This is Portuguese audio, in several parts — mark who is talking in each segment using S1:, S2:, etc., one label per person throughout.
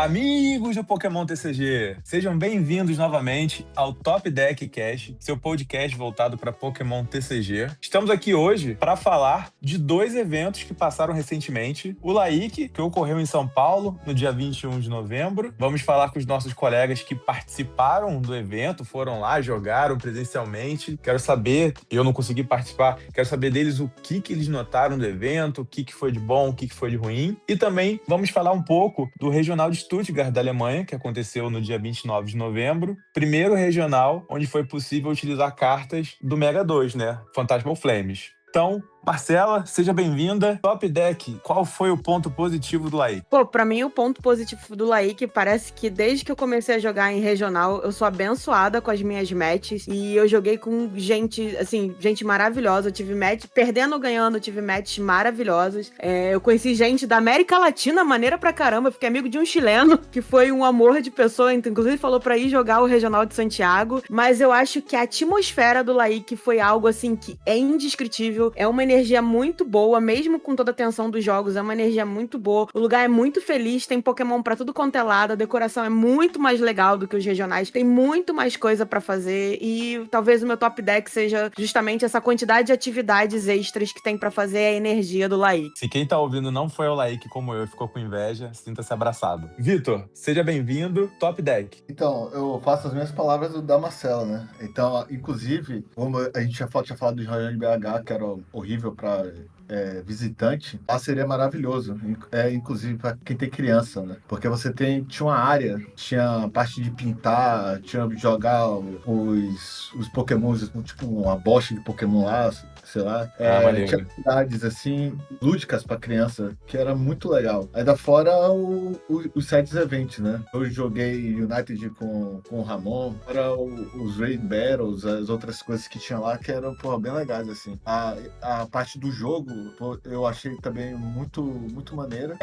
S1: Amigos do Pokémon TCG, sejam bem-vindos novamente ao Top Deck Cast, seu podcast voltado para Pokémon TCG. Estamos aqui hoje para falar de dois eventos que passaram recentemente. O Laíque, que ocorreu em São Paulo no dia 21 de novembro. Vamos falar com os nossos colegas que participaram do evento, foram lá, jogaram presencialmente. Quero saber, eu não consegui participar, quero saber deles o que eles notaram do evento, o que foi de bom, o que foi de ruim. E também vamos falar um pouco do Regional de Stuttgart da Alemanha, que aconteceu no dia 29 de novembro. Primeiro regional onde foi possível utilizar cartas do Mega 2, né? Phantasmal Flames. Então, Marcela, seja bem-vinda. Top Deck, qual foi o ponto positivo do Laíque?
S2: Pô, pra mim o ponto positivo do Laíque parece que desde que eu comecei a jogar em regional, eu sou abençoada com as minhas matches e eu joguei com gente, assim, gente maravilhosa. Eu tive match, perdendo ou ganhando, eu tive matches maravilhosas. Eu conheci gente da América Latina, maneira pra caramba. Eu fiquei amigo de um chileno, que foi um amor de pessoa, inclusive falou pra ir jogar o regional de Santiago. Mas eu acho que a atmosfera do Laíque foi algo, assim, que é indescritível. É uma energia muito boa, mesmo com toda a tensão dos jogos, é uma energia muito boa. O lugar é muito feliz, tem Pokémon pra tudo quanto é lado, a decoração é muito mais legal do que os regionais, tem muito mais coisa pra fazer e talvez o meu top deck seja justamente essa quantidade de atividades extras que tem pra fazer a energia do Laíque.
S1: Se quem tá ouvindo não foi o Laíque como eu e ficou com inveja, sinta-se abraçado. Vitor, seja bem-vindo, top deck.
S3: Então, eu faço as minhas palavras do da Marcela, né? Então, inclusive, como a gente tinha falado de Royal BH, que era horrível para visitante, lá seria maravilhoso, inclusive para quem tem criança, né? Porque você tinha uma área, tinha a parte de pintar, tinha de jogar os Pokémons, tipo uma bocha de Pokémon lá, sei lá. Tinha atividades assim, lúdicas para criança, que era muito legal. Ainda fora os sites eventos, né? Eu joguei United com o Ramon, era os Raid Battles, as outras coisas que tinha lá, que eram, bem legais, assim. A parte do jogo, eu achei também muito, muito maneira.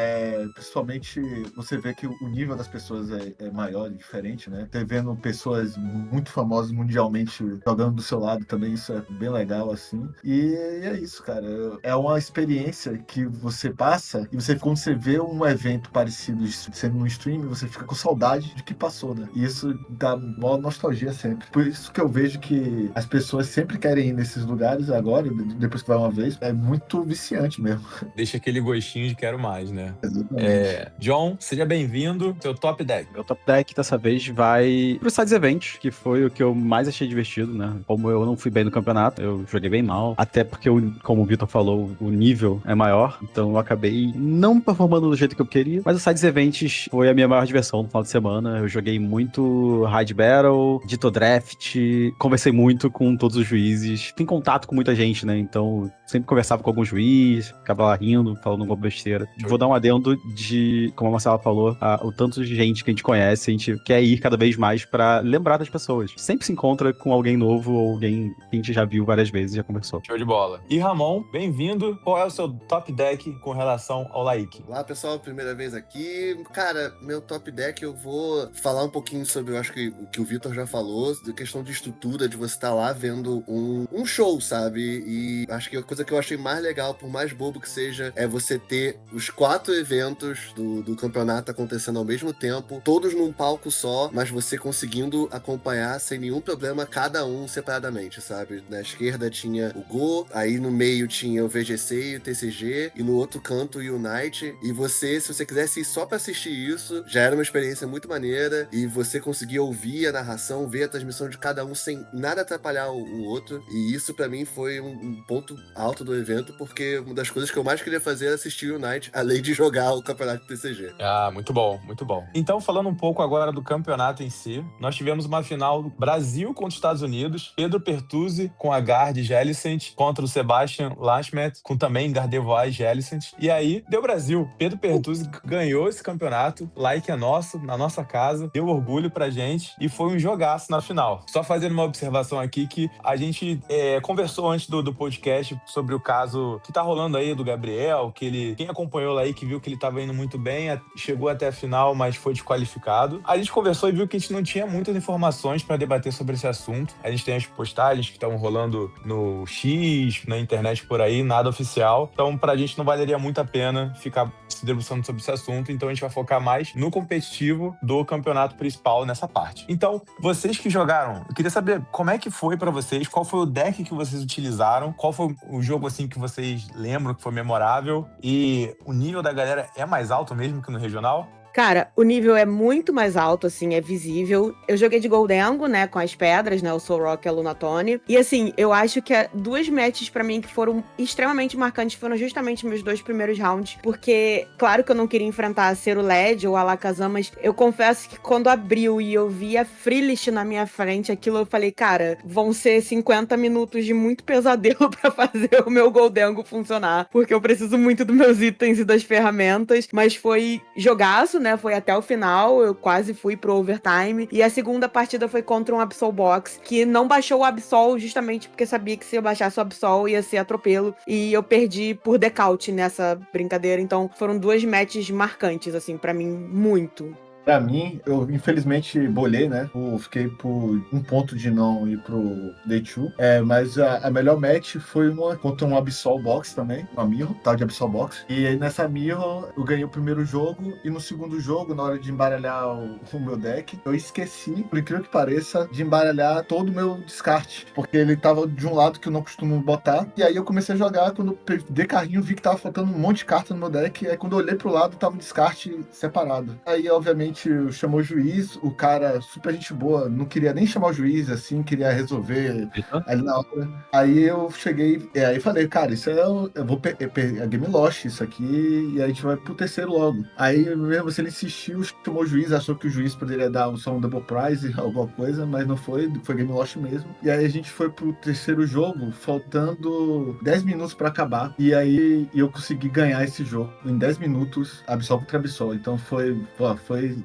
S3: Principalmente, você vê que o nível das pessoas é maior e diferente, né? Tá vendo pessoas muito famosas mundialmente jogando do seu lado também, isso é bem legal, assim. E é isso, cara. É uma experiência que você passa e quando você vê um evento parecido sendo um stream, você fica com saudade de que passou, né? E isso dá maior nostalgia sempre. Por isso que eu vejo que as pessoas sempre querem ir nesses lugares agora, depois que vai uma vez, é muito viciante mesmo.
S1: Deixa aquele gostinho de quero mais, né?
S3: Exatamente.
S1: John, seja bem-vindo, seu top deck.
S4: Meu top deck dessa vez vai pro Sides Event, que foi o que eu mais achei divertido, né? Como eu não fui bem no campeonato, eu joguei bem mal. Até porque, como o Vitor falou, o nível é maior. Então eu acabei não performando do jeito que eu queria. Mas o Sides Events foi a minha maior diversão no final de semana. Eu joguei muito Raid Battle, Ditto Draft, conversei muito com todos os juízes. Tem contato com muita gente, né? Então sempre conversava com algum juiz, ficava lá rindo, falando alguma besteira. Vou dar um adendo de, como a Marcela falou, o tanto de gente que a gente conhece, a gente quer ir cada vez mais pra lembrar das pessoas. Sempre se encontra com alguém novo ou alguém que a gente já viu várias vezes e já conversou.
S1: Show de bola. E Ramon, bem-vindo. Qual é o seu top deck com relação ao Laíque?
S5: Olá, pessoal, primeira vez aqui. Cara, meu top deck eu vou falar um pouquinho sobre, eu acho que o que o Vitor já falou, da questão de estrutura, de você estar lá vendo um show, sabe? E acho que a coisa que eu achei mais legal, por mais bobo que seja, é você ter os 4 eventos do campeonato acontecendo ao mesmo tempo, todos num palco só, mas você conseguindo acompanhar sem nenhum problema cada um separadamente, sabe? Na esquerda tinha o Go, aí no meio tinha o VGC e o TCG, e no outro canto o Unite, e você, se você quisesse ir só pra assistir isso, já era uma experiência muito maneira, e você conseguia ouvir a narração, ver a transmissão de cada um sem nada atrapalhar o outro, e isso pra mim foi um ponto alto do evento, porque uma das coisas que eu mais queria fazer era assistir o Unite, além de jogar o campeonato do TCG.
S1: Ah, muito bom, muito bom. Então, falando um pouco agora do campeonato em si, nós tivemos uma final Brasil contra os Estados Unidos, Pedro Pertuzzi com a Gard Jellicent contra o Sebastian Lachmet, com também Gardevoir e Jellicent. E aí, deu Brasil. Pedro Pertuzzi ganhou esse campeonato, like é nosso, na nossa casa, deu orgulho pra gente e foi um jogaço na final. Só fazendo uma observação aqui que a gente conversou antes do podcast sobre o caso que tá rolando aí do Gabriel, quem acompanhou lá aí, que viu que ele tava indo muito bem, chegou até a final, mas foi desqualificado. A gente conversou e viu que a gente não tinha muitas informações para debater sobre esse assunto. A gente tem as postagens que estão rolando no X, na internet por aí, nada oficial. Então, pra gente não valeria muito a pena ficar se debruçando sobre esse assunto, então a gente vai focar mais no competitivo do campeonato principal nessa parte. Então, vocês que jogaram, eu queria saber como é que foi pra vocês, qual foi o deck que vocês utilizaram, qual foi o jogo assim que vocês lembram que foi memorável e o nível da galera é mais alto mesmo que no regional?
S2: Cara, o nível é muito mais alto, assim, é visível. Eu joguei de Goldengo, né, com as pedras, né, o Soul Rock e a Lunatone. E, assim, eu acho que duas matches pra mim que foram extremamente marcantes foram justamente meus 2 primeiros rounds. Porque, claro que eu não queria enfrentar a Cero LED ou a Alakazam, mas eu confesso que quando abriu e eu vi a Freelish na minha frente, aquilo eu falei, cara, vão ser 50 minutos de muito pesadelo pra fazer o meu Goldengo funcionar. Porque eu preciso muito dos meus itens e das ferramentas. Mas foi jogaço, né? Foi até o final, eu quase fui pro overtime. E a segunda partida foi contra um Absol Box, que não baixou o Absol justamente porque sabia que se eu baixasse o Absol ia ser atropelo. E eu perdi por decaute nessa brincadeira. Então foram 2 matches marcantes, assim, pra mim, muito.
S3: Pra mim, eu infelizmente bolhei, né? Fiquei por um ponto de não ir pro Day 2. Mas a melhor match foi uma contra um Absol Box também, uma Mirror, tal de Absol Box. E aí nessa Mirror eu ganhei o primeiro jogo e no segundo jogo, na hora de embaralhar o meu deck, eu esqueci, por incrível que pareça, de embaralhar todo o meu descarte. Porque ele tava de um lado que eu não costumo botar. E aí eu comecei a jogar, quando eu dei carrinho, vi que tava faltando um monte de carta no meu deck. E aí quando eu olhei pro lado, tava o descarte separado. Aí, obviamente, chamou o juiz, o cara, super gente boa, não queria nem chamar o juiz, assim, queria resolver ali na hora. Aí eu cheguei, aí falei, cara, isso eu vou a Game Lost, isso aqui, e a gente vai pro terceiro logo. Aí mesmo assim, ele insistiu, chamou o juiz, achou que o juiz poderia dar só um double prize, alguma coisa, mas não foi Game Lost mesmo. E aí a gente foi pro terceiro jogo, faltando 10 minutos pra acabar, e aí eu consegui ganhar esse jogo em 10 minutos, Absol contra Absol. Então foi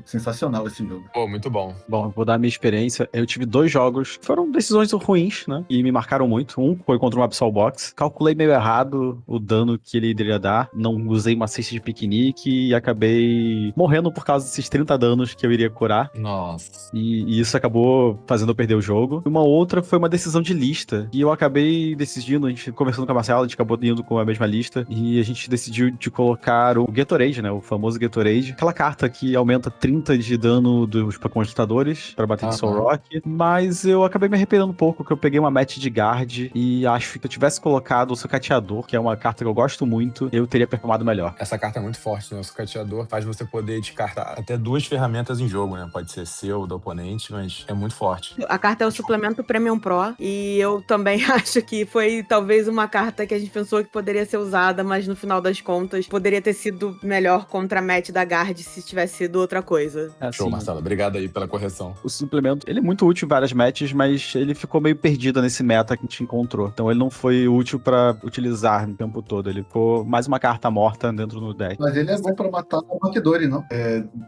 S3: sensacional esse jogo.
S1: Pô, muito bom.
S4: Bom, vou dar a minha experiência. Eu tive 2 jogos que foram decisões ruins, né? E me marcaram muito. Um foi contra um Absol Box. Calculei meio errado o dano que ele iria dar. Não usei uma cesta de piquenique e acabei morrendo por causa desses 30 danos que eu iria curar.
S1: Nossa.
S4: E isso acabou fazendo eu perder o jogo. Uma outra foi uma decisão de lista. E eu acabei decidindo, a gente conversando com a Marcela, a gente acabou indo com a mesma lista. E a gente decidiu de colocar o Gatorade, né? O famoso Gatorade. Aquela carta que aumenta 30 de dano dos Pokémon lutadores pra bater de Soul Rock. Mas eu acabei me arrependendo um pouco, que eu peguei uma match de guard e acho que se eu tivesse colocado o Sucateador, que é uma carta que eu gosto muito, eu teria performado melhor.
S1: Essa carta é muito forte, né? O Sucateador faz você poder descartar até 2 ferramentas em jogo, né? Pode ser seu ou do oponente, mas é muito forte.
S2: A carta é o suplemento Premium Pro e eu também acho que foi talvez uma carta que a gente pensou que poderia ser usada, mas no final das contas poderia ter sido melhor contra a match da guard se tivesse sido outra coisa.
S1: Show, Marcelo. Obrigado aí pela correção.
S4: O suplemento, ele é muito útil em várias matches, mas ele ficou meio perdido nesse meta que a gente encontrou. Então ele não foi útil pra utilizar o tempo todo. Ele ficou mais uma carta morta dentro do deck.
S3: Mas ele é bom pra matar o Makidori, não?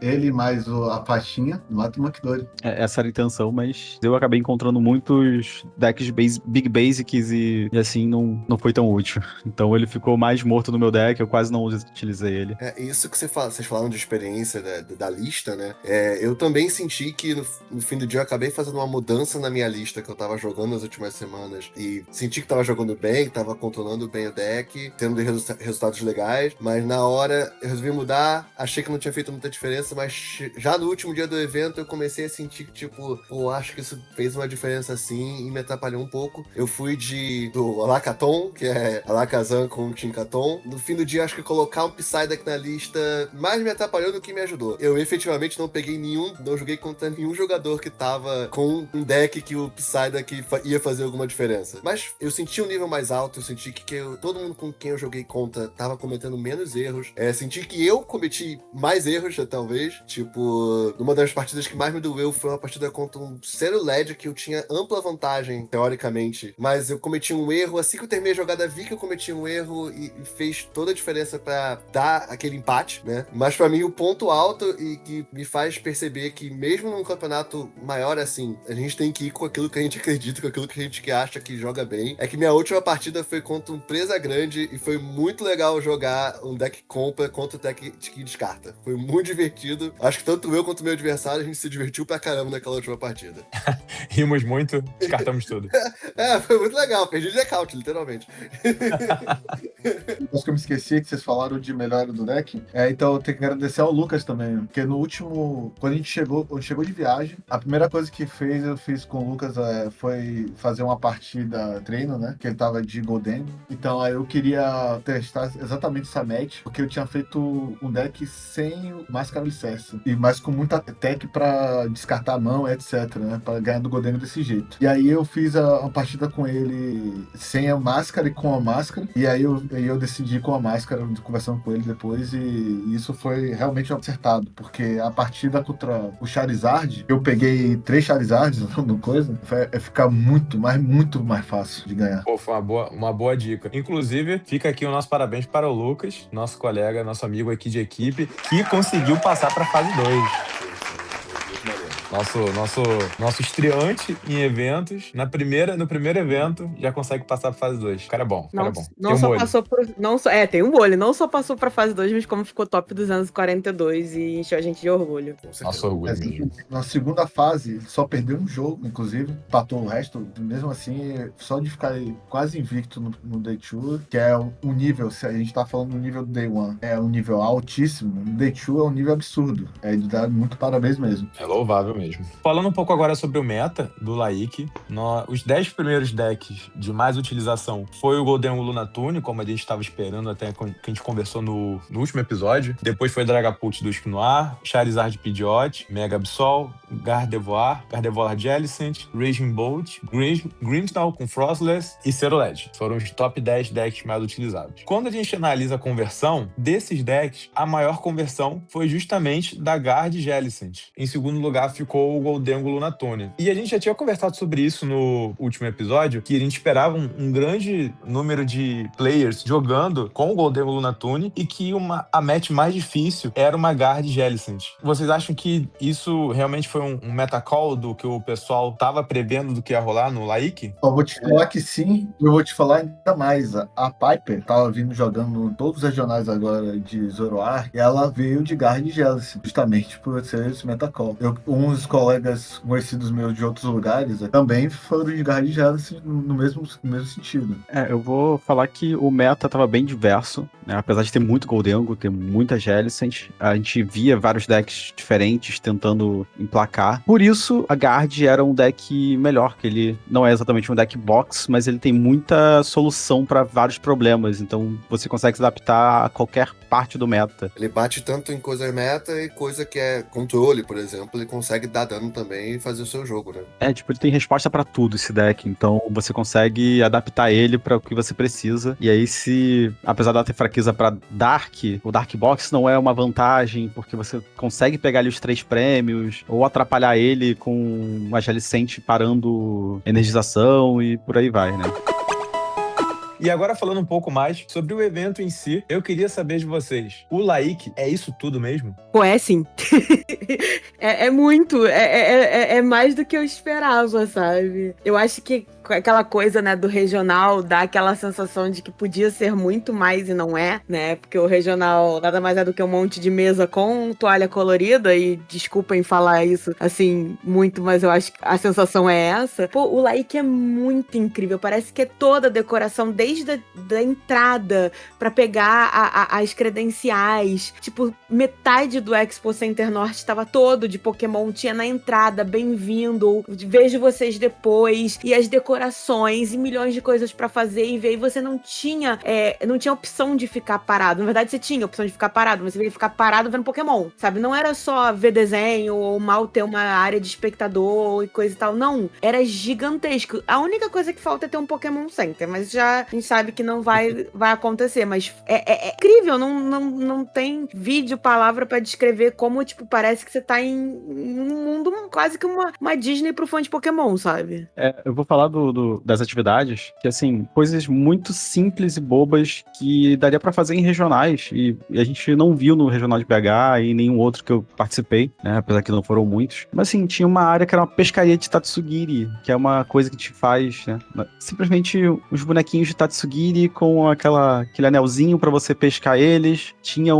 S3: Ele mais a faixinha mata o Makidori.
S4: Essa era a intenção, mas eu acabei encontrando muitos decks Big Basics e assim não foi tão útil. Então ele ficou mais morto no meu deck, eu quase não utilizei ele.
S5: Isso que vocês falaram de experiência da lista, né? Eu também senti que no fim do dia eu acabei fazendo uma mudança na minha lista que eu tava jogando nas últimas semanas e senti que tava jogando bem, tava controlando bem o deck, tendo resultados legais, mas na hora eu resolvi mudar, achei que não tinha feito muita diferença, mas já no último dia do evento eu comecei a sentir que, tipo, acho que isso fez uma diferença assim e me atrapalhou um pouco. Eu fui do Alakaton, que é Alakazam com Tinkaton. No fim do dia, acho que colocar um Psyduck na lista mais me atrapalhou do que me ajudou. Eu efetivamente não peguei não joguei contra nenhum jogador que tava com um deck que o Psyduck ia fazer alguma diferença. Mas eu senti um nível mais alto, eu senti que todo mundo com quem eu joguei contra tava cometendo menos erros. Senti que eu cometi mais erros, talvez. Tipo, uma das partidas que mais me doeu foi uma partida contra um Zero LED que eu tinha ampla vantagem, teoricamente. Mas eu cometi um erro, assim que eu terminei a jogada, vi que eu cometi um erro e fez toda a diferença pra dar aquele empate, né? Mas pra mim, o ponto alto e que que me faz perceber que mesmo num campeonato maior assim, a gente tem que ir com aquilo que a gente acredita, com aquilo que a gente acha que joga bem. É que minha última partida foi contra um Presa Grande e foi muito legal jogar um deck compra contra o deck que descarta. Foi muito divertido. Acho que tanto eu quanto o meu adversário, a gente se divertiu pra caramba naquela última partida.
S1: Rimos muito, descartamos tudo.
S5: Foi muito legal. Perdi de account, literalmente.
S3: Acho que eu me esqueci que vocês falaram de melhora do deck. Então eu tenho que agradecer ao Lucas também. Porque no último, quando a gente chegou de viagem, a primeira coisa que eu fiz com o Lucas foi fazer uma partida treino, né? Que ele tava de Golden. Então aí eu queria testar exatamente essa match, porque eu tinha feito um deck sem Máscara Alicerce. Mas com muita tech pra descartar a mão, etc, né? Pra ganhar do Golden desse jeito. E aí eu fiz uma partida com ele sem a máscara e com a máscara. E aí eu decidi com a máscara, conversando com ele depois, e isso foi realmente acertado, porque a partida contra o Charizard, eu peguei 3 Charizards no coisa, ficar muito mais fácil de ganhar.
S1: Pô, foi uma boa dica. Inclusive, fica aqui o nosso parabéns para o Lucas, nosso colega, nosso amigo aqui de equipe, que conseguiu passar para a fase 2. Nosso estreante em eventos, no primeiro evento, já consegue passar pra fase 2. O cara é bom, o cara é bom.
S2: Não só passou por. Tem um bolho. Não só passou pra fase 2, mas como ficou top 242 e encheu a gente de orgulho.
S1: Nosso orgulho mesmo.
S3: Na segunda fase, só perdeu um jogo, inclusive, empatou o resto. Mesmo assim, só de ficar quase invicto no Day 2, que é um nível, se a gente tá falando do nível do Day 1, é um nível altíssimo, no Day 2 é um nível absurdo. É de dar muito parabéns mesmo.
S1: É louvável mesmo. Falando um pouco agora sobre o meta do Laik, os 10 primeiros decks de mais utilização foi o Golden Lunatone, como a gente estava esperando até que a gente conversou no último episódio. Depois foi Dragapult do Esquinoir, Charizard Pidgeot, Mega Absol, Gardevoir Jellicent, Raging Bolt, Grimmsnarl com Frostless e Cerulege. Foram os top 10 decks mais utilizados. Quando a gente analisa a conversão desses decks, a maior conversão foi justamente da Gard Jellicent. Em segundo lugar ficou o Goldengo Lunatone. E a gente já tinha conversado sobre isso no último episódio, que a gente esperava um grande número de players jogando com o Goldengo Lunatone e que a match mais difícil era uma Gard Jellicent. Vocês acham que isso realmente foi um metacall do que o pessoal tava prevendo do que ia rolar no Laik?
S3: Eu vou te falar que sim, eu vou te falar ainda mais. A Piper tava vindo jogando todos os regionais agora de Zoroark, e ela veio de Gard Jellicent, justamente por ser esse metacall. Uns colegas conhecidos meus de outros lugares também foram de Gard Jellicent no mesmo sentido.
S4: Eu vou falar que o meta tava bem diverso, né? Apesar de ter muito Goldengo, ter muita Jellicent, a gente via vários decks diferentes tentando emplacar. Por isso, a Gard era um deck melhor, que ele não é exatamente um deck box, mas ele tem muita solução para vários problemas, então você consegue se adaptar a qualquer parte do meta.
S5: Ele bate tanto em coisa meta e coisa que é controle, por exemplo, ele consegue dar dano também e fazer o seu jogo, né?
S4: Ele tem resposta pra tudo esse deck, então você consegue adaptar ele pra o que você precisa. E aí, apesar dela ter fraqueza pra Dark, o Dark Box não é uma vantagem, porque você consegue pegar ali os 3 prêmios, ou atrapalhar ele com uma Jellicent parando energização e por aí vai, né?
S1: E agora falando um pouco mais sobre o evento em si, eu queria saber de vocês, o Laik é isso tudo mesmo?
S2: Pô, é sim. É muito, é mais do que eu esperava, sabe? Eu acho que aquela coisa, né, do regional dá aquela sensação de que podia ser muito mais e não é, né? Porque o regional nada mais é do que um monte de mesa com toalha colorida e desculpem falar isso assim muito, mas eu acho que a sensação é essa. Pô, o Laik é muito incrível, parece que é toda a decoração desde a entrada pra pegar as credenciais, tipo, metade do Expo Center Norte estava todo de Pokémon, tinha na entrada, bem-vindo, vejo vocês depois, e as decorações e milhões de coisas pra fazer e ver, e você não tinha opção de ficar parado. Na verdade, você tinha opção de ficar parado, mas você ia ficar parado vendo Pokémon, sabe? Não era só ver desenho ou mal ter uma área de espectador e coisa e tal, não. Era gigantesco. A única coisa que falta é ter um Pokémon Center, mas já a gente sabe que não vai acontecer, mas é incrível, não tem vídeo, palavra pra descrever como, tipo, parece que você tá em um mundo quase que uma Disney pro fã de Pokémon, sabe?
S4: Eu vou falar do das atividades, que assim, coisas muito simples e bobas que daria pra fazer em regionais, e a gente não viu no regional de BH e nenhum outro que eu participei, né, apesar que não foram muitos. Mas assim, tinha uma área que era uma pescaria de Tatsugiri, que é uma coisa que a gente faz, né, simplesmente os bonequinhos de Tatsugiri com aquele anelzinho pra você pescar eles. Tinha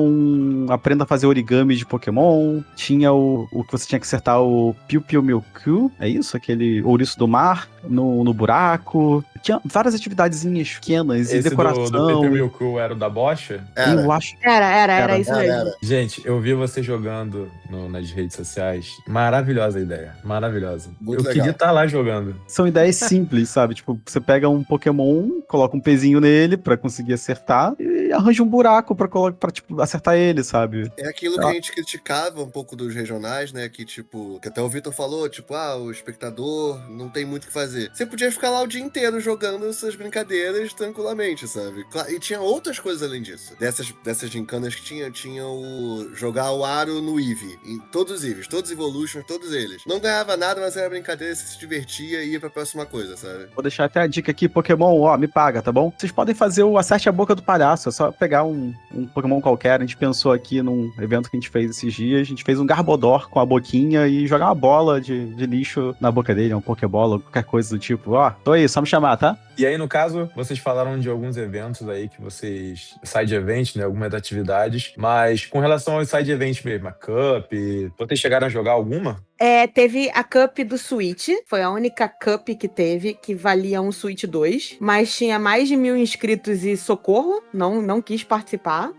S4: aprenda a fazer origami de Pokémon, tinha o que você tinha que acertar o Piu Piu Milku, é isso? Aquele ouriço do mar no buraco. Tinha várias atividadezinhas pequenas e
S1: Esse
S4: decoração.
S1: do Paper Milk era o da bocha?
S4: Eu acho.
S2: Era isso mesmo.
S5: Era.
S1: Gente, eu vi você jogando nas redes sociais. Maravilhosa a ideia. Maravilhosa.
S5: Muito
S1: eu
S5: legal.
S1: queria estar lá jogando.
S4: São ideias simples, sabe? Tipo, você pega um Pokémon, coloca um pezinho nele pra conseguir acertar e arranja um buraco pra tipo, acertar ele, sabe?
S5: É aquilo que a gente criticava um pouco dos regionais, né? Que, tipo, que até o Vitor falou, tipo, o espectador não tem muito o que fazer. Você podia ficar lá o dia inteiro jogando essas brincadeiras tranquilamente, sabe? E tinha outras coisas além disso. Dessas gincanas que tinha o jogar o aro no Eevee. Em todos os Eevees, todos os Evolutions, todos eles. Não ganhava nada, mas era brincadeira, você se divertia e ia pra próxima coisa, sabe?
S4: Vou deixar até a dica aqui, Pokémon, ó, me paga, tá bom? Vocês podem fazer o Acerte a Boca do Palhaço, é só pegar um Pokémon qualquer. A gente pensou aqui num evento que a gente fez esses dias, a gente fez um Garbodor com a boquinha e jogar uma bola de lixo na boca dele, um Pokébola, qualquer coisa do tipo. Ó, tô aí, só me chamar, tá?
S1: E aí, no caso, vocês falaram de alguns eventos aí que vocês... Side events, né? Algumas atividades. Mas com relação aos side events mesmo, a Cup, vocês chegaram a jogar alguma?
S2: Teve a Cup do Switch, foi a única Cup que teve, que valia um Switch 2, mas tinha mais de 1.000 inscritos e socorro, não quis participar.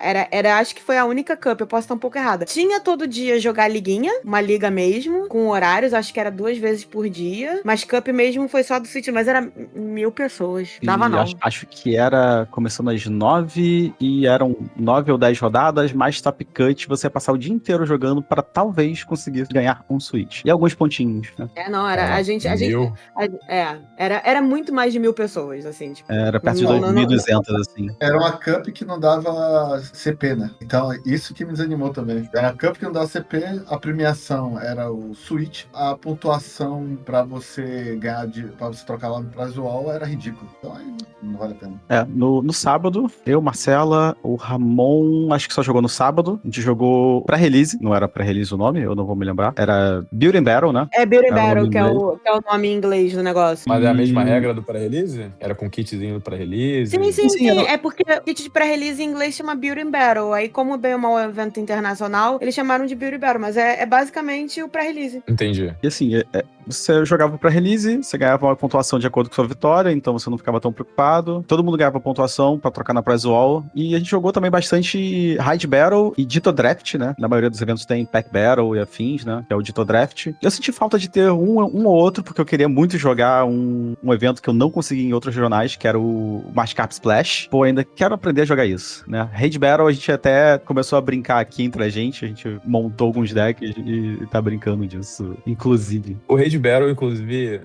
S2: Acho que foi a única Cup, eu posso estar um pouco errada. Tinha todo dia jogar liguinha, uma liga mesmo, com horários, acho que era 2 vezes por dia, mas Cup mesmo foi só do Switch, mas era 1.000 pessoas, dava
S4: E
S2: não.
S4: acho que era começando às 9 e eram 9 ou 10 rodadas, mais Top Cut, você ia passar o dia inteiro jogando pra talvez conseguir ganhar um Switch. E alguns pontinhos, né?
S2: A gente... Era muito mais de 1.000 pessoas, assim, tipo...
S4: Era perto de
S2: Não,
S4: 2.200, assim.
S3: Era uma Cup que não dava CP, né? Então, isso que me desanimou também. Era a Cup que não dava CP, a premiação era o Switch, a pontuação pra você ganhar, pra você trocar lá no Prize Wall era ridículo. Então, aí não vale a pena.
S4: No sábado, eu, Marcela, o Ramon, acho que só jogou no sábado. A gente jogou pré-release, não era pré-release o nome, eu não vou me lembrar. Era Build and Battle, né?
S2: Beauty
S4: Era o
S2: Battle,
S4: nome
S2: que é o nome em inglês do negócio.
S1: Mas é a mesma regra do pré-release? Era com kitzinho do pré-release?
S2: Sim.
S4: era-
S2: É porque o kit de pré-release em inglês chama Beauty and Battle. Aí, como bem é um evento internacional, eles chamaram de Beauty Battle, mas é basicamente o pré-release.
S1: Entendi.
S4: E assim, você jogava pra release, você ganhava uma pontuação de acordo com sua vitória, então você não ficava tão preocupado. Todo mundo ganhava pontuação pra trocar na Prize Wall. E a gente jogou também bastante Raid Battle e Ditto Draft, né? Na maioria dos eventos tem Pack Battle e afins, né? Que é o Ditto Draft. Eu senti falta de ter um ou outro, porque eu queria muito jogar um evento que eu não consegui em outros jornais, que era o Mascap Splash. Pô, ainda quero aprender a jogar isso, né? Raid Battle a gente até começou a brincar aqui entre a gente montou alguns decks e tá brincando disso, inclusive.
S1: O Raid Battle, inclusive,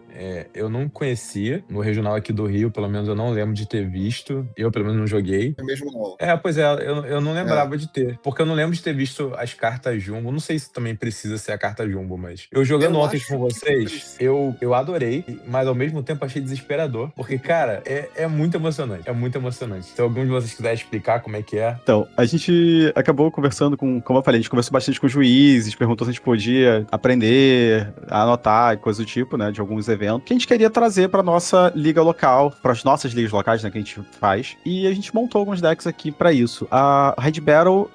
S1: eu não conhecia. No regional aqui do Rio, pelo menos eu não lembro de ter visto. Eu, pelo menos, não joguei.
S5: É mesmo não.
S1: Pois é, eu não lembrava de ter. Porque eu não lembro de ter visto as cartas Jumbo. Não sei se também precisa ser a carta Jumbo, mas... Eu jogando
S5: Eu
S1: ontem
S5: acho
S1: com
S5: que
S1: vocês,
S5: precisa.
S1: eu adorei, mas ao mesmo tempo achei desesperador. Porque, cara, é muito emocionante. É muito emocionante. Se algum de vocês quiser explicar como é que é...
S4: Então, a gente acabou conversando como eu falei, a gente conversou bastante com juízes, perguntou se a gente podia aprender, anotar, coisa do tipo, né, de alguns eventos, que a gente queria trazer pra nossa liga local, pras nossas ligas locais, né, que a gente faz, e a gente montou alguns decks aqui pra isso. A Raid Battle,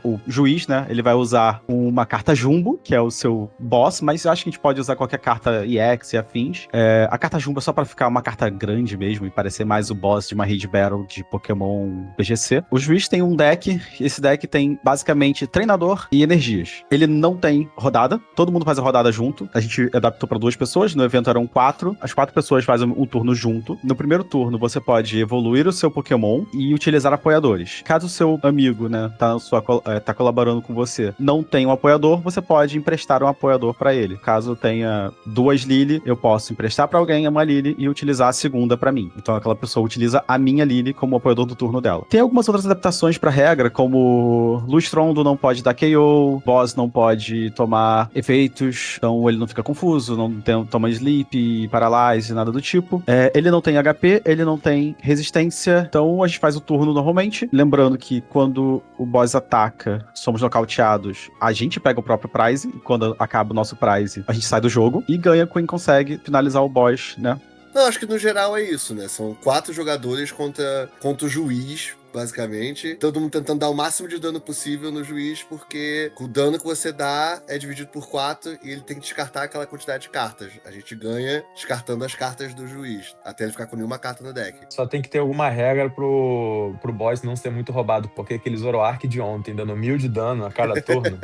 S4: o juiz, né, ele vai usar uma carta Jumbo, que é o seu boss, mas eu acho que a gente pode usar qualquer carta EX e afins. A carta Jumbo é só pra ficar uma carta grande mesmo, e parecer mais o boss de uma Raid Battle de Pokémon PGC. O juiz tem um deck, esse deck tem basicamente treinador e energias. Ele não tem rodada, todo mundo faz a rodada junto. A gente adaptou pra 2 pessoas, no evento eram 4. As 4 pessoas fazem um turno junto junto. No primeiro turno, você pode evoluir o seu Pokémon e utilizar apoiadores. Caso o seu amigo, né, tá colaborando com você, não tem um apoiador, você pode emprestar um apoiador pra ele. Caso tenha 2 Lily, eu posso emprestar pra alguém uma Lily e utilizar a segunda pra mim. Então aquela pessoa utiliza a minha Lily como apoiador do turno dela. Tem algumas outras adaptações pra regra, como Lustrondo não pode dar KO, Boss não pode tomar efeitos, então ele não fica confuso, não toma sleep, paralyze, nada do tipo. Ele não tem HP, ele não tem resistência, então a gente faz o turno normalmente. Lembrando que quando o boss ataca, somos nocauteados, a gente pega o próprio prize, e quando acaba o nosso prize, a gente sai do jogo e ganha quem consegue finalizar o boss, né?
S5: Não, acho que no geral é isso, né? São 4 jogadores contra o juiz, basicamente. Todo mundo tentando dar o máximo de dano possível no juiz, porque o dano que você dá é dividido por 4 e ele tem que descartar aquela quantidade de cartas. A gente ganha descartando as cartas do juiz, até ele ficar com nenhuma carta no deck.
S1: Só tem que ter alguma regra pro boss não ser muito roubado, porque aquele Zoroark de ontem, dando 1000 de dano a cada turno.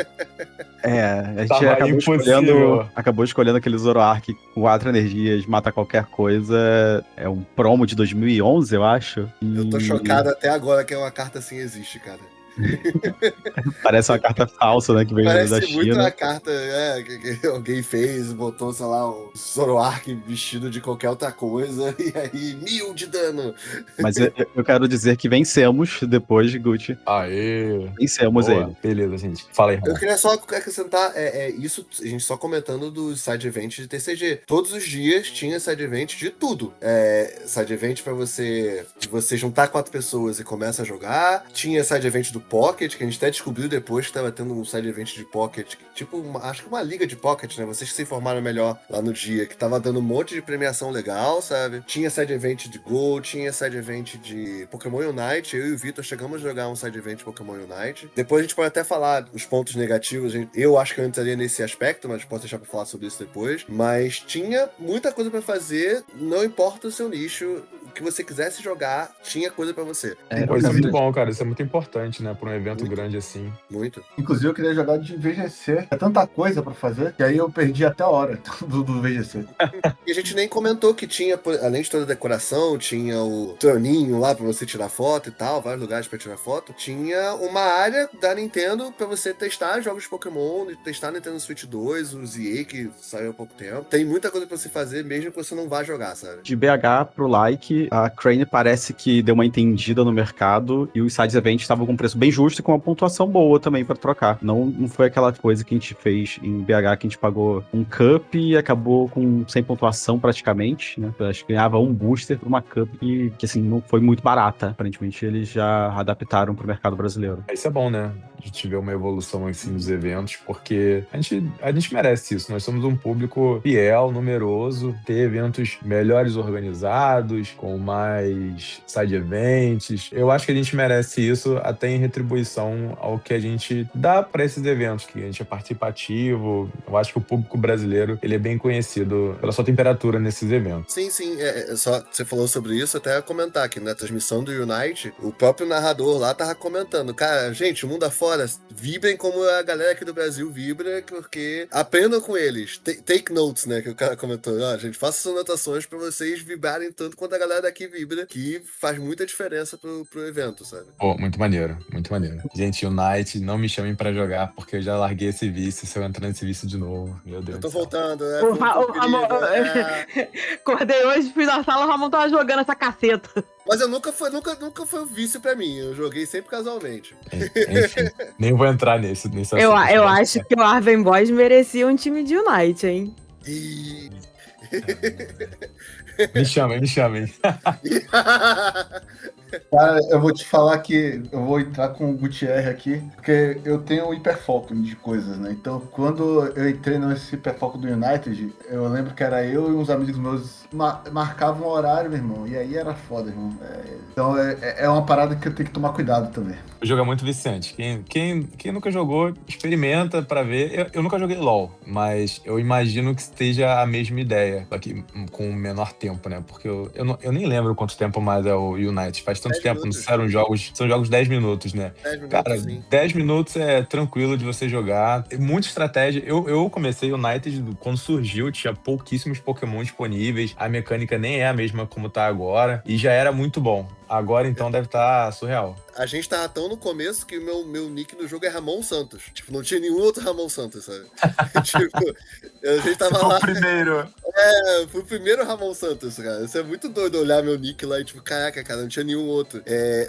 S4: A gente
S1: Tava impossível.
S4: acabou escolhendo aquele Zoroark com 4 energias, mata qualquer coisa. É um promo de 2011, eu acho.
S5: Eu tô chocado até agora que uma carta assim existe, cara.
S4: Parece uma carta falsa, né, que veio da
S5: Parece muito
S4: China.
S5: uma carta que alguém fez, botou, sei lá, um Zoroark vestido de qualquer outra coisa, e aí 1000 de dano.
S4: Mas eu quero dizer que vencemos depois de Gucci.
S1: Aê!
S4: Vencemos
S1: Boa.
S4: ele.
S1: Beleza, gente. Fala aí,
S5: Eu
S1: Ramon.
S5: queria só acrescentar, isso a gente só comentando dos side events de TCG. Todos os dias tinha side event de tudo. Side event pra você juntar 4 pessoas e começa a jogar. Tinha side event do Pocket, que a gente até descobriu depois que tava tendo um side event de Pocket, tipo, acho que uma liga de Pocket, né? Vocês que se informaram melhor lá no dia, que tava dando um monte de premiação legal, sabe? Tinha side event de Go, tinha side event de Pokémon Unite. Eu e o Vitor chegamos a jogar um side event de Pokémon Unite. Depois a gente pode até falar os pontos negativos. Eu acho que eu entraria nesse aspecto, mas posso deixar pra falar sobre isso depois. Mas tinha muita coisa pra fazer, não importa o seu nicho. O que você quisesse jogar, tinha coisa pra você.
S1: Pô, isso é muito bom, cara. Isso é muito importante, né? Pra um evento grande assim.
S5: Muito.
S3: Inclusive, eu queria jogar de VGC. É tanta coisa pra fazer, que aí eu perdi até a hora do VGC.
S5: E a gente nem comentou que tinha, além de toda a decoração, tinha o troninho lá pra você tirar foto e tal, vários lugares pra tirar foto. Tinha uma área da Nintendo pra você testar jogos de Pokémon, testar Nintendo Switch 2, o ZA, que saiu há pouco tempo. Tem muita coisa pra você fazer, mesmo que você não vá jogar, sabe?
S4: De BH pro Like, a Crane parece que deu uma entendida no mercado e os sides eventos estavam com um preço bem justo e com uma pontuação boa também pra trocar. Não foi aquela coisa que a gente fez em BH que a gente pagou um cup e acabou sem pontuação praticamente, né? Eu acho que ganhava um booster pra uma cup que assim, não foi muito barata. Aparentemente eles já adaptaram pro mercado brasileiro.
S1: Isso é bom, né? A gente vê uma evolução assim dos eventos, porque a gente merece isso. Nós somos um público fiel, numeroso, ter eventos melhores organizados, com mais side events. Eu acho que a gente merece isso até em retribuição ao que a gente dá para esses eventos, que a gente é participativo. Eu acho que o público brasileiro, ele é bem conhecido pela sua temperatura nesses eventos.
S5: Sim. Só você falou sobre isso, até ia comentar que na transmissão do Unite, o próprio narrador lá tava comentando, cara, gente, o mundo afora, vibrem como a galera aqui do Brasil vibra, porque aprendam com eles. Take notes, né, que o cara comentou. Gente, faça suas anotações pra vocês vibrarem tanto quanto a galera daqui vibra, que faz muita diferença pro evento, sabe?
S1: Pô, muito maneiro, muito maneiro. Gente, Unite, não me chamem pra jogar, porque eu já larguei esse vício. Se eu entrar nesse vício de novo, meu Deus
S5: Eu tô
S1: do céu.
S5: voltando, né?
S2: O Ramon... Acordei hoje, fui na sala, o Ramon tava jogando essa caceta.
S5: Mas eu nunca foi um vício pra mim. Eu joguei sempre casualmente.
S1: Enfim, nem vou entrar nesse
S2: Eu
S1: assunto.
S2: acho que o Arven Boys merecia um time de Unite, hein?
S5: E...
S1: Me chamem.
S3: Cara, eu vou te falar que eu vou entrar com o Gutierrez aqui, porque eu tenho um hiperfoco de coisas, né? Então, quando eu entrei nesse hiperfoco do United, eu lembro que era eu e uns amigos meus marcavam um horário, meu irmão, e aí era foda, irmão. Então, é uma parada que eu tenho que tomar cuidado também.
S1: O jogo é muito viciante. Quem nunca jogou, experimenta pra ver. Eu nunca joguei LoL, mas eu imagino que esteja a mesma ideia, aqui com menor tempo, né? Porque eu nem lembro quanto tempo mais é o Unite. Faz tanto
S5: 10
S1: tempo, não
S5: minutos.
S1: são jogos 10 minutos, né?
S5: 10 minutos,
S1: Cara,
S5: sim.
S1: 10 minutos é tranquilo de você jogar. Tem muita estratégia. Eu comecei o United quando surgiu, tinha pouquíssimos Pokémon disponíveis. A mecânica nem é a mesma como tá agora. E já era muito bom. Agora, então, deve estar surreal.
S5: A gente tava tão no começo que o meu nick no jogo é Ramon Santos. Tipo, não tinha nenhum outro Ramon Santos, sabe? Tipo, a gente tava lá.
S1: primeiro.
S5: Eu fui o primeiro Ramon Santos, cara. Isso é muito doido olhar meu nick lá e, tipo, caraca, cara, não tinha nenhum outro.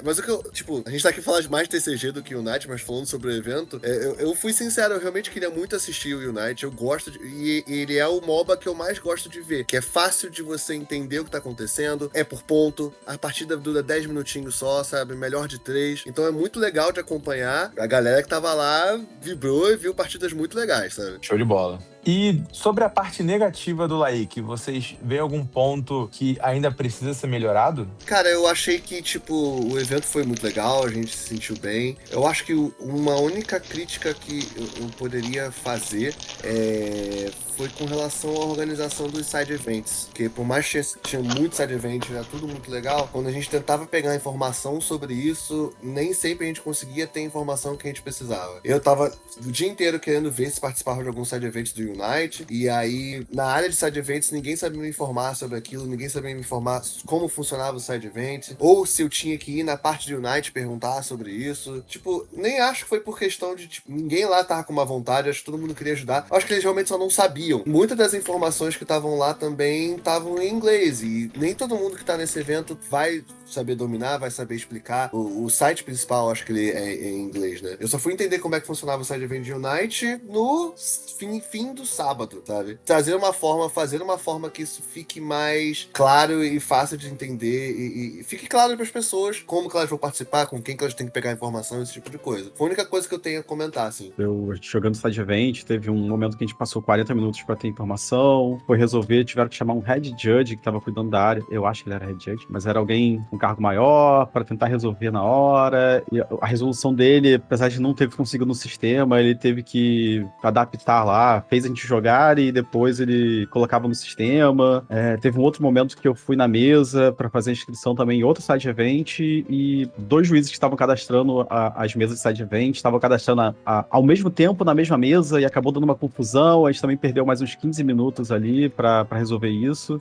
S5: Mas o que eu, tipo, a gente tá aqui falando mais de TCG do que Unite, mas falando sobre o evento, eu fui sincero, eu realmente queria muito assistir o Unite. Eu gosto e ele é o MOBA que eu mais gosto de ver, que é fácil de você entender o que tá acontecendo, é por ponto, a partida dura 10 minutinhos só, sabe? Melhor de 3. Então é muito legal de acompanhar. A galera que tava lá vibrou e viu partidas muito legais, sabe?
S1: Show de bola. E sobre a parte negativa do Laik, vocês veem algum ponto que ainda precisa ser melhorado?
S5: Cara, eu achei que, tipo, o evento foi muito legal, a gente se sentiu bem. Eu acho que uma única crítica que eu poderia fazer foi com relação à organização dos side events. Porque por mais que tinha muito side event, era tudo muito legal, quando a gente tentava pegar informação sobre isso, nem sempre a gente conseguia ter a informação que a gente precisava. Eu tava o dia inteiro querendo ver se participava de algum side event do Unite, e aí na área de side events ninguém sabia me informar sobre aquilo, ninguém sabia me informar como funcionava o side event, ou se eu tinha que ir na parte de Unite perguntar sobre isso. Tipo, nem acho que foi por questão de, tipo, ninguém lá tava com uma vontade, acho que todo mundo queria ajudar. Acho que eles realmente só não sabiam. Muitas das informações que estavam lá também estavam em inglês, e nem todo mundo que tá nesse evento vai saber dominar, vai saber explicar. O site principal, acho que ele é em inglês, né? Eu só fui entender como é que funcionava o side event de Unite no fim do sábado, sabe? Fazer uma forma que isso fique mais claro e fácil de entender e fique claro para as pessoas como que elas vão participar, com quem que elas têm que pegar informação, esse tipo de coisa. Foi a única coisa que eu tenho a comentar, assim.
S4: Eu jogando side event, teve um momento que a gente passou 40 minutos pra ter informação, foi resolver, tiveram que chamar um head judge que tava cuidando da área. Eu acho que ele era head judge, mas era alguém com cargo maior pra tentar resolver na hora. E a resolução dele, apesar de não ter conseguido no sistema, ele teve que adaptar lá, fez a gente jogar e depois ele colocava no sistema. Teve um outro momento que eu fui na mesa pra fazer a inscrição também em outro side event e 2 juízes que estavam cadastrando as mesas de side event estavam cadastrando ao mesmo tempo na mesma mesa e acabou dando uma confusão. A gente também perdeu mais uns 15 minutos ali pra resolver isso,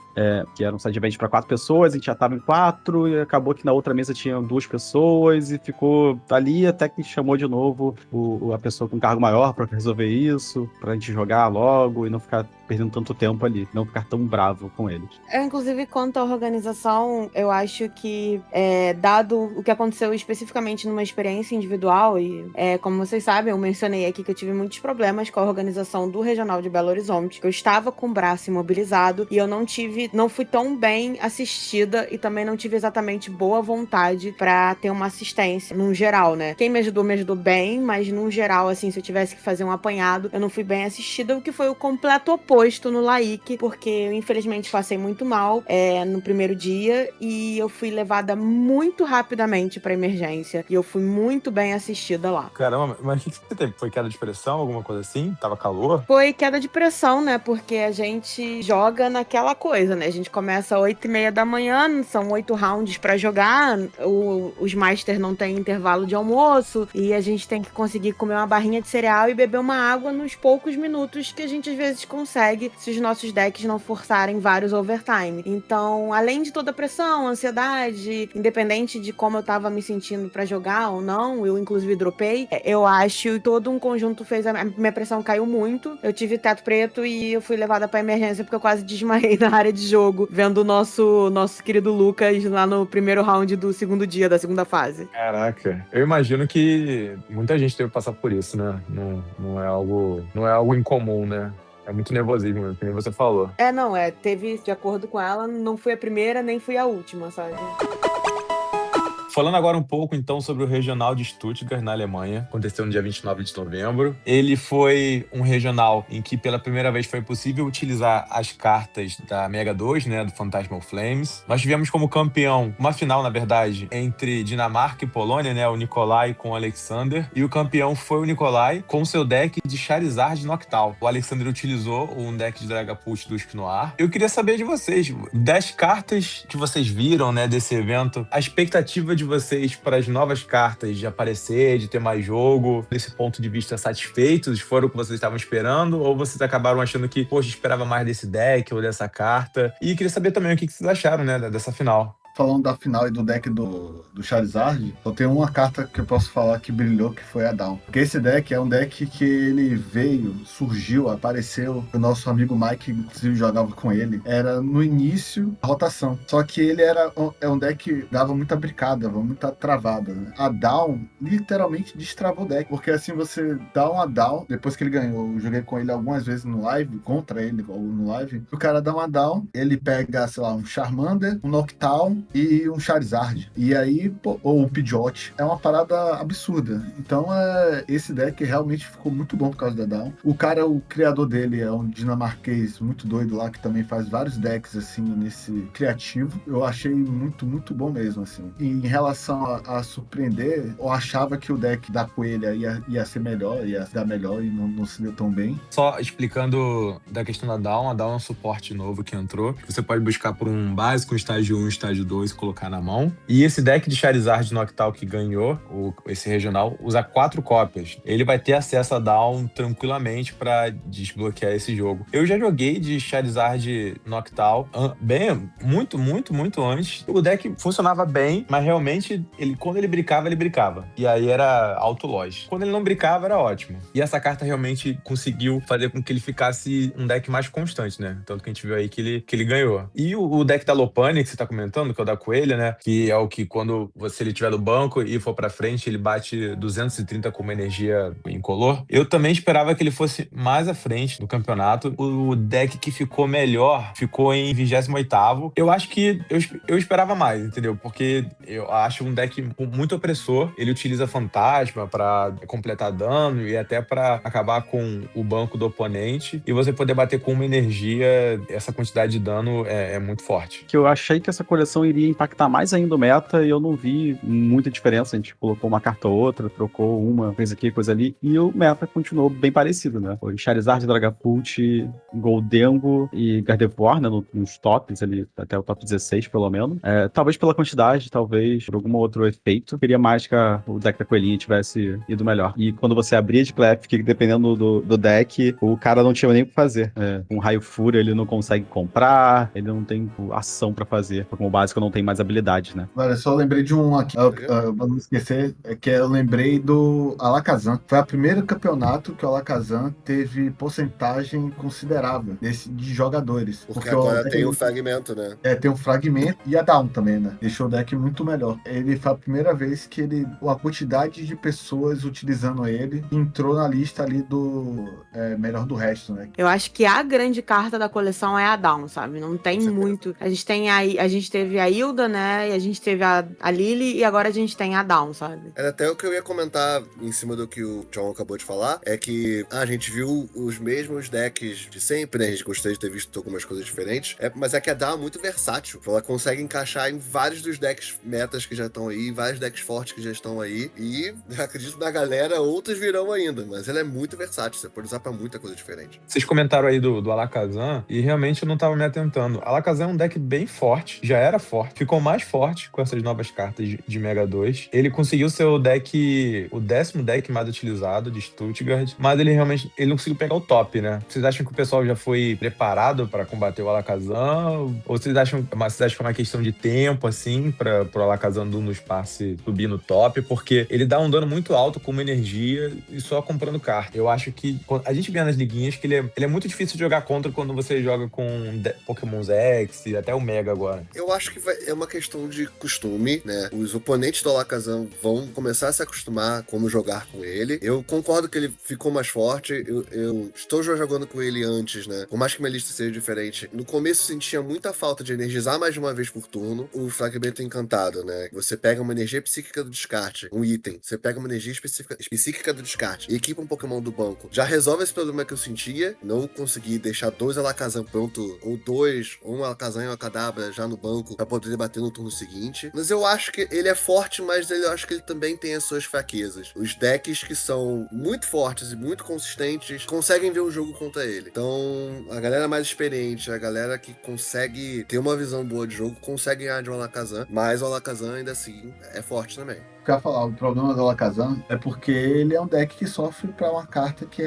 S4: que era um side event pra 4 pessoas, a gente já tava em 4 e acabou que na outra mesa tinha 2 pessoas e ficou ali até que chamou de novo a pessoa com cargo maior pra resolver isso, pra gente jogar logo e não ficar perdendo tanto tempo ali, não ficar tão bravo com eles.
S2: Inclusive, quanto à organização, eu acho que, dado o que aconteceu especificamente numa experiência individual, e como vocês sabem, eu mencionei aqui que eu tive muitos problemas com a organização do Regional de Belo Horizonte, que eu estava com o braço imobilizado e eu não fui tão bem assistida e também não tive exatamente boa vontade pra ter uma assistência, num geral, né? Quem me ajudou bem, mas num geral, assim, se eu tivesse que fazer um apanhado, eu não fui bem assistida, o que foi o completo oposto no Laik, porque eu infelizmente passei muito mal no primeiro dia e eu fui levada muito rapidamente pra emergência e eu fui muito bem assistida lá.
S1: Caramba, mas o que você teve? Foi queda de pressão, alguma coisa assim? Tava calor?
S2: Foi queda de pressão, né? Porque a gente joga naquela coisa, né? A gente começa às 8h30 da manhã, são 8 rounds pra jogar, os Masters não tem intervalo de almoço e a gente tem que conseguir comer uma barrinha de cereal e beber uma água nos poucos minutos que a gente às vezes consegue se os nossos decks não forçarem vários overtime. Então, além de toda a pressão, ansiedade, independente de como eu tava me sentindo pra jogar ou não, eu inclusive dropei, eu acho que todo um conjunto fez a minha pressão caiu muito, eu tive teto preto e eu fui levada pra emergência porque eu quase desmaiei na área de jogo, vendo o nosso querido Lucas lá no primeiro round do segundo dia, da segunda fase.
S1: Caraca, eu imagino que muita gente teve que passar por isso, né? Não é algo incomum, né? É muito nervosismo, como você falou.
S2: Teve, de acordo com ela, não fui a primeira, nem fui a última, sabe?
S1: Falando agora um pouco, então, sobre o regional de Stuttgart, na Alemanha. Aconteceu no dia 29 de novembro. Ele foi um regional em que, pela primeira vez, foi possível utilizar as cartas da Mega 2, né, do Phantasmal Flames. Nós tivemos como campeão, uma final, na verdade, entre Dinamarca e Polônia, né, o Nikolai com o Alexander. E o campeão foi o Nikolai com seu deck de Charizard Noctowl. O Alexander utilizou um deck de Dragapult do Esquinoar. Eu queria saber de vocês, das cartas que vocês viram, né, desse evento, a expectativa de vocês para as novas cartas de aparecer, de ter mais jogo, desse ponto de vista satisfeitos, foram o que vocês estavam esperando, ou vocês acabaram achando que, poxa, esperava mais desse deck ou dessa carta? E queria saber também o que vocês acharam, né, dessa final.
S3: Falando da final e do deck do Charizard, eu tenho uma carta que eu posso falar que brilhou, que foi a Dawn. Porque esse deck é um deck que ele veio, surgiu, apareceu. O nosso amigo Mike, inclusive, jogava com ele. Era no início da rotação. Só que ele é um deck que dava muita bricada, muita travada, né? A Dawn literalmente destravou o deck. Porque assim, você dá uma Dawn, depois que ele ganhou, eu joguei com ele algumas vezes no live, contra ele, ou no live. O cara dá uma Dawn, ele pega, sei lá, um Charmander, um Noctowl, e um Charizard. E aí, ou um Pidgeot. É uma parada absurda. Então, esse deck realmente ficou muito bom por causa da Dawn. O cara, o criador dele é um dinamarquês muito doido lá, que também faz vários decks, assim, nesse criativo. Eu achei muito, muito bom mesmo, assim. E em relação a surpreender, eu achava que o deck da Coelha ia ser melhor, ia se dar melhor, e não se deu tão bem.
S1: Só explicando da questão da Dawn, a Dawn é um suporte novo que entrou, que você pode buscar por um básico, um estágio 1, estágio 2, colocar na mão. E esse deck de Charizard Noctowl que ganhou esse regional usa 4 cópias. Ele vai ter acesso a Dawn tranquilamente para desbloquear esse jogo. Eu já joguei de Charizard Noctowl muito antes. O deck funcionava bem, mas realmente quando ele brincava, ele brincava. E aí era auto-loss. Quando ele não brincava, era ótimo. E essa carta realmente conseguiu fazer com que ele ficasse um deck mais constante, né? Tanto que a gente viu aí que ele ganhou. E o deck da Lopunny, que você tá comentando, que é o da Coelha, né? Que é o que quando ele estiver no banco e for pra frente, ele bate 230 com uma energia incolor. Eu também esperava que ele fosse mais à frente do campeonato. O deck que ficou melhor ficou em 28º. Eu acho que eu esperava mais, entendeu? Porque eu acho um deck muito opressor. Ele utiliza fantasma pra completar dano e até pra acabar com o banco do oponente. E você poder bater com uma energia, essa quantidade de dano é muito forte.
S4: Que eu achei que essa coleção iria impactar mais ainda o meta e eu não vi muita diferença. A gente colocou uma carta ou outra, trocou uma coisa aqui, coisa ali, e o meta continuou bem parecido, né? Foi Charizard, Dragapult, Goldengo e Gardevoir, né? Nos tops ali, até o top 16, pelo menos. Talvez pela quantidade, talvez por algum outro efeito. Eu queria mais que o deck da Coelhinha tivesse ido melhor. E quando você abria de Clef, que dependendo do deck, o cara não tinha nem o que fazer. Com Raio Fúria, ele não consegue comprar, ele não tem ação pra fazer. Como básico, não tem mais habilidade, né?
S3: Olha, só lembrei de um aqui, pra não esquecer, que eu lembrei do Alakazam. Foi o primeiro campeonato que o Alakazam teve porcentagem considerável de jogadores.
S5: Porque agora tem um fragmento, né?
S3: Tem um fragmento e a Dawn também, né? Deixou o deck muito melhor. Ele foi a primeira vez que a quantidade de pessoas utilizando ele entrou na lista ali do melhor do resto, né?
S2: Eu acho que a grande carta da coleção é a Dawn, sabe? Não tem muito. A gente teve a Hilda, né? E a gente teve a Lily e agora a gente tem a Dawn, sabe?
S5: Era até o que eu ia comentar em cima do que o John acabou de falar, é que a gente viu os mesmos decks de sempre, né? A gente gostaria de ter visto algumas coisas diferentes, mas é que a Dawn é muito versátil. Ela consegue encaixar em vários dos decks metas que já estão aí, vários decks fortes que já estão aí, e acredito na galera, outros virão ainda, mas ela é muito versátil, você pode usar pra muita coisa diferente.
S1: Vocês comentaram aí do Alakazam, e realmente eu não tava me atentando. Alakazam é um deck bem forte, já era forte, ficou mais forte com essas novas cartas de Mega 2. Ele conseguiu ser o 10º deck mais utilizado de Stuttgart, mas ele não conseguiu pegar o top, né? Vocês acham que o pessoal já foi preparado pra combater o Alakazam? Ou vocês acham que é uma questão de tempo, assim, pro Alakazam do no espaço subir no top? Porque ele dá um dano muito alto com uma energia e só comprando carta. Eu acho que a gente vê nas liguinhas que ele é muito difícil de jogar contra quando você joga com Pokémon X e até o Mega agora.
S5: Eu acho que é uma questão de costume, né? Os oponentes do Alakazam vão começar a se acostumar a como jogar com ele. Eu concordo que ele ficou mais forte. Eu estou já jogando com ele antes, né? Por mais que minha lista seja diferente. No começo sentia muita falta de energizar mais de uma vez por turno. O Fragmento Encantado, né? Você pega uma energia psíquica do descarte, um item. Você pega uma energia psíquica do descarte e equipa um Pokémon do banco. Já resolve esse problema que eu sentia. Não consegui deixar 2 Alakazam pronto, ou um Alakazam e uma Kadabra já no banco pra poder debater no turno seguinte. Mas eu acho que ele é forte, mas eu acho que ele também tem as suas fraquezas. Os decks que são muito fortes e muito consistentes conseguem ver o jogo contra ele. Então, a galera mais experiente, a galera que consegue ter uma visão boa de jogo, consegue ganhar de um Alakazam, mas o Alakazam ainda assim é forte também.
S3: O que eu ia falar, o problema do Alakazam é porque ele é um deck que sofre pra uma carta que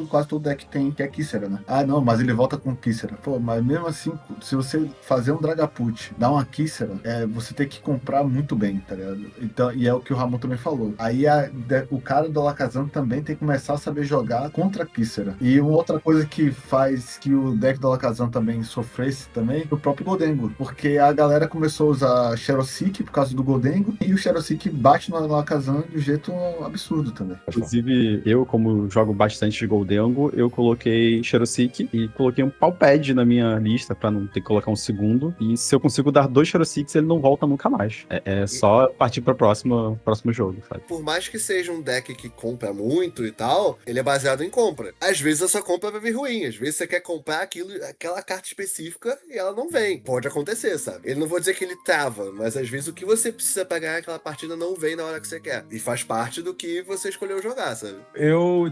S3: quase todo deck tem, que é Kícera, né? Ah, não, mas ele volta com Kícera. Pô, mas mesmo assim, se você fazer um Dragapult, dar uma Kícera, você tem que comprar muito bem, tá ligado? Então, e é o que o Ramon também falou. Aí o cara do Alakazam também tem que começar a saber jogar contra a Kícera. E uma outra coisa que faz que o deck do Alakazam também sofresse também é o próprio Gholdengo. Porque a galera começou a usar Xerosic por causa do Gholdengo, e o Xerosic bate no Alakazam de um jeito absurdo também.
S4: Inclusive, eu, como jogo bastante de Gholdengo, eu coloquei Xerosic e coloquei um Palpad na minha lista pra não ter que colocar um segundo. E se eu consigo dar 2 Xerosics, ele não volta nunca mais. É só partir pro próximo jogo, sabe?
S5: Por mais que seja um deck que compra muito e tal, ele é baseado em compra. Às vezes essa compra vai vir ruim, às vezes você quer comprar aquela carta específica e ela não vem. Pode acontecer, sabe? Ele não vou dizer que ele trava, mas às vezes o que você precisa pra ganhar aquela partida não vem na hora que você quer. E faz parte do que você escolheu jogar, sabe?
S1: Eu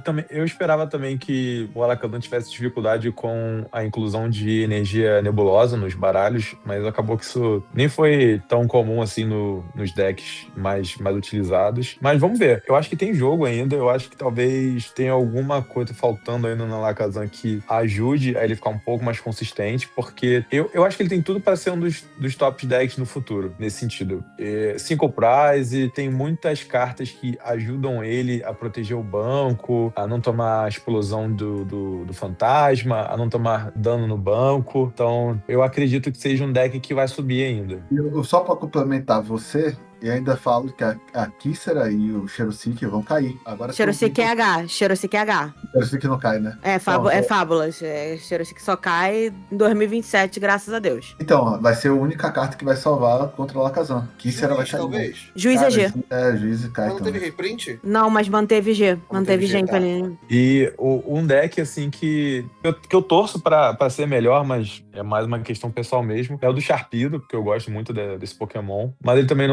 S1: esperava também que o Alakazam tivesse dificuldade com a inclusão de energia nebulosa nos baralhos, mas acabou que isso nem foi tão comum assim nos decks mais utilizados. Mas vamos ver. Eu acho que tem jogo ainda. Eu acho que talvez tenha alguma coisa faltando ainda no Alakazam que ajude a ele ficar um pouco mais consistente, porque eu acho que ele tem tudo para ser um dos top decks no futuro, nesse sentido. Single Prize, tem muitas cartas que ajudam ele a proteger o banco, a não tomar a explosão do fantasma, a não tomar dano no banco. Então, eu acredito que seja um deck que vai subir ainda.
S3: Só para complementar você, e ainda falo que a Kícera e o Xerosic vão cair. Agora
S2: Xerosic é H.
S3: Xerosic não cai, né?
S2: É Fábulas. Xerosic só cai em 2027, graças a Deus.
S3: Então, vai ser a única carta que vai salvar contra o Alakazam. Kícera vai cair.
S5: Talvez.
S2: Juiz é G.
S3: Juiz cai.
S5: Mas não teve reprint?
S2: Não, mas manteve G. Manteve G,
S5: G,
S2: ali.
S1: E um deck, assim, que eu torço pra ser melhor, mas é mais uma questão pessoal mesmo, é o do Sharpedo, porque eu gosto muito desse Pokémon. Mas ele também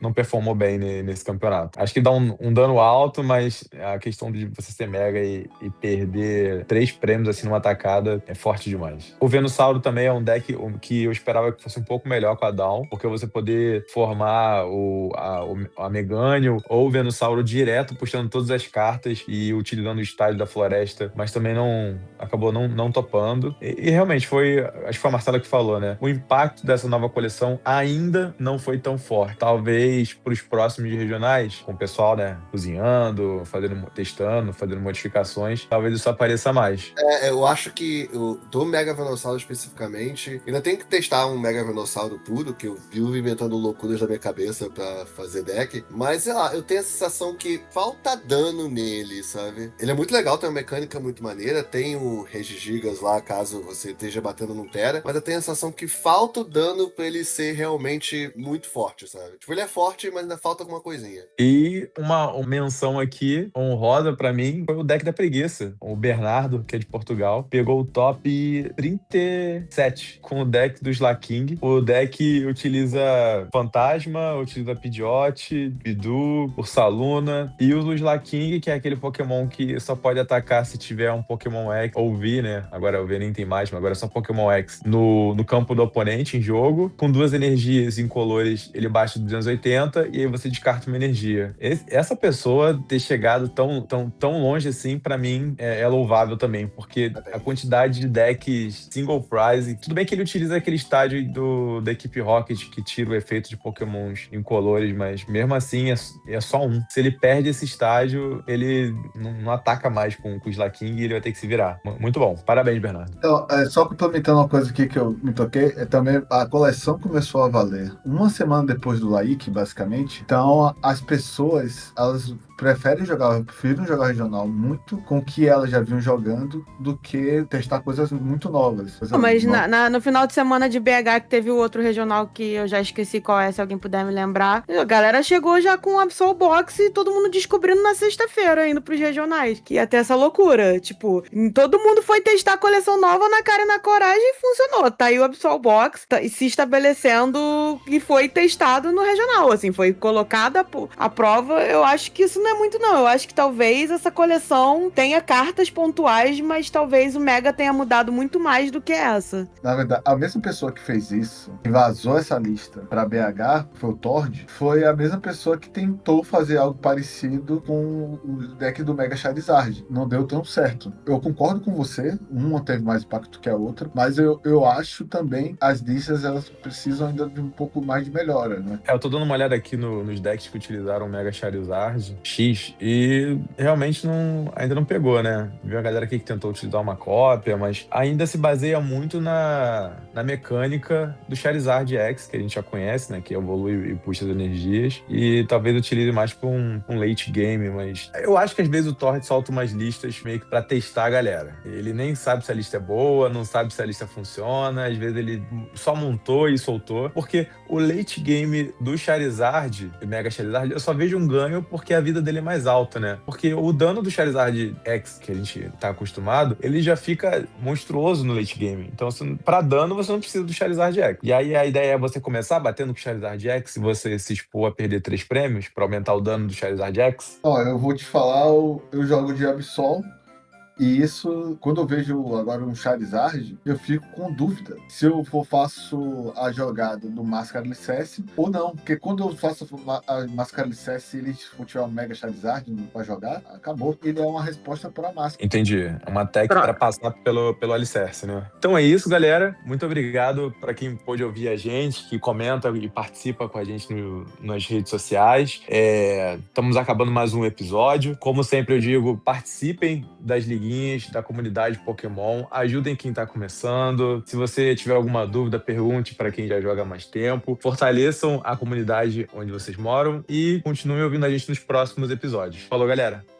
S1: não performou bem nesse campeonato. Acho que dá um dano alto, mas a questão de você ser mega e perder 3 prêmios assim numa atacada é forte demais. O Venusaur também é um deck que eu esperava que fosse um pouco melhor com a Down, porque você poder formar a Megânio ou o Venusaur direto, puxando todas as cartas e utilizando o estágio da floresta, mas também acabou não topando. E realmente acho que foi a Marcela que falou, né? O impacto dessa nova coleção ainda não foi tão forte. Talvez para os próximos regionais, com o pessoal, né, cozinhando, testando, fazendo modificações, talvez isso apareça mais.
S5: Eu acho que do Mega Venossauro especificamente, ainda tem que testar um Mega Venossauro puro, que eu vivo inventando loucuras na minha cabeça pra fazer deck, mas sei lá, eu tenho a sensação que falta dano nele, sabe? Ele é muito legal, tem uma mecânica muito maneira, tem o Regigigas lá, caso você esteja batendo no Tera, mas eu tenho a sensação que falta o dano pra ele ser realmente muito forte, sabe? Tipo, ele é forte, mas ainda falta alguma coisinha.
S1: E uma menção aqui, honrosa pra mim, foi o deck da preguiça. O Bernardo, que é de Portugal, pegou o top 37 com o deck do Slaking. O deck utiliza Fantasma, utiliza Pidgeot, Bidu, Ursaluna e usa o Slaking, que é aquele Pokémon que só pode atacar se tiver um Pokémon X ou V, né? Agora o V nem tem mais, mas agora é só Pokémon X no campo do oponente em jogo. Com 2 energias incolores, ele baixa 280 e aí você descarta uma energia. Essa pessoa ter chegado tão longe assim, pra mim, é louvável também, porque a quantidade de decks single prize, tudo bem que ele utiliza aquele estágio da equipe Rocket que tira o efeito de Pokémons incolores, mas mesmo assim é só um. Se ele perde esse estágio, ele não ataca mais com o Slaking e ele vai ter que se virar. Muito bom. Parabéns, Bernardo.
S3: Então, só complementando uma coisa aqui que eu me toquei, é também a coleção começou a valer uma semana depois do Laik, basicamente. Então, as pessoas, elas preferiram jogar regional muito com o que elas já vinham jogando do que testar coisas muito novas.
S2: Mas no final de semana de BH, que teve o outro regional que eu já esqueci qual é, se alguém puder me lembrar, a galera chegou já com o Absol Box e todo mundo descobrindo na sexta-feira, indo pros regionais. Que ia ter essa loucura. Tipo, todo mundo foi testar a coleção nova na cara e na coragem e funcionou. Tá aí o Absol Box se estabelecendo e foi testado no regional, assim, foi colocada a prova. Eu acho que isso não é muito, não. Eu acho que talvez essa coleção tenha cartas pontuais, mas talvez o Mega tenha mudado muito mais do que essa.
S3: Na verdade, a mesma pessoa que fez isso, que vazou essa lista pra BH, foi o Tord, foi a mesma pessoa que tentou fazer algo parecido com o deck do Mega Charizard. Não deu tão certo. Eu concordo com você, uma teve mais impacto que a outra, mas eu acho também as listas, elas precisam ainda de um pouco mais de melhora, né?
S1: Eu tô dando uma olhada aqui nos decks que utilizaram o Mega Charizard X e realmente ainda não pegou, né? Viu a galera aqui que tentou utilizar uma cópia, mas ainda se baseia muito na mecânica do Charizard X, que a gente já conhece, né? Que evolui e puxa as energias. E talvez utilize mais pra um late game, mas eu acho que às vezes o Torrent solta umas listas meio que pra testar a galera. Ele nem sabe se a lista é boa, não sabe se a lista funciona, às vezes ele só montou e soltou, porque o late game do Charizard, do Mega Charizard, eu só vejo um ganho porque a vida dele é mais alta, né? Porque o dano do Charizard X, que a gente tá acostumado, ele já fica monstruoso no late game. Então, pra dano, você não precisa do Charizard X. E aí a ideia é você começar batendo com o Charizard X e você se expor a perder 3 prêmios pra aumentar o dano do Charizard X.
S3: Ó, eu vou te falar, eu jogo de Absol. E isso, quando eu vejo agora um Charizard, eu fico com dúvida se eu faço a jogada do Máscara Alicerce ou não. Porque quando eu faço a Máscara Alicerce e ele tiver um Mega Charizard pra jogar, acabou. Ele é uma resposta para a Máscara.
S1: Entendi. É uma tech para passar pelo alicerce, né? Então é isso, galera. Muito obrigado para quem pôde ouvir a gente, que comenta e participa com a gente nas redes sociais. Estamos acabando mais um episódio. Como sempre eu digo, participem das liguinhas da comunidade Pokémon. Ajudem quem tá começando. Se você tiver alguma dúvida, pergunte para quem já joga há mais tempo. Fortaleçam a comunidade onde vocês moram e continuem ouvindo a gente nos próximos episódios. Falou, galera!